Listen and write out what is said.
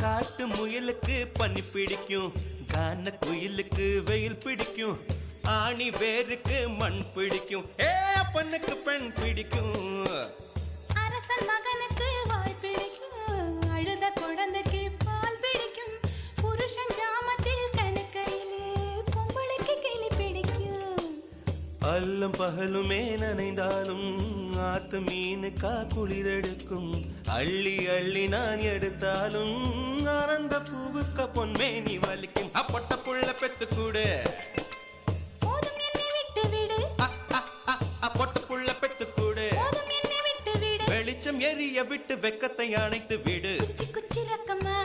காட்டு முயலுக்கு பனி பிடிக்கும், கான குயிலுக்கு வெயில் பிடிக்கும், ஆணி வேருக்கு மண் பிடிக்கும், பொண்ணுக்கு பெண் பிடிக்கும். அரசன் மகனுக்கு வாய் பிடிக்கும், அழுத குழந்தைக்கு பால் பிடிக்கும், புருஷன் ஜாமத்தில் கணக்கையிலே பொம்பளைக்கு கிளி பிடிக்கும். அல்லும் பகலுமே நனைந்தாலும் ஆத்து மீனுக்கா குளிரெடுக்கும், அள்ளி அள்ளி நான் எடுத்தாலும் ஆனந்த பூவுக்க பொன்மேனி வலிக்கும். அப்பொட்ட புள்ள பெத்து கூடு, போதும் என்னை விட்டு விடு, பொட்ட புள்ள பெத்து கூடு, போதும் என்னை விட்டு விடு, வெளிச்சம் எரிய விட்டு வெக்கத்தை அணைத்து விடு. குச்சி குச்சி ரக்கமா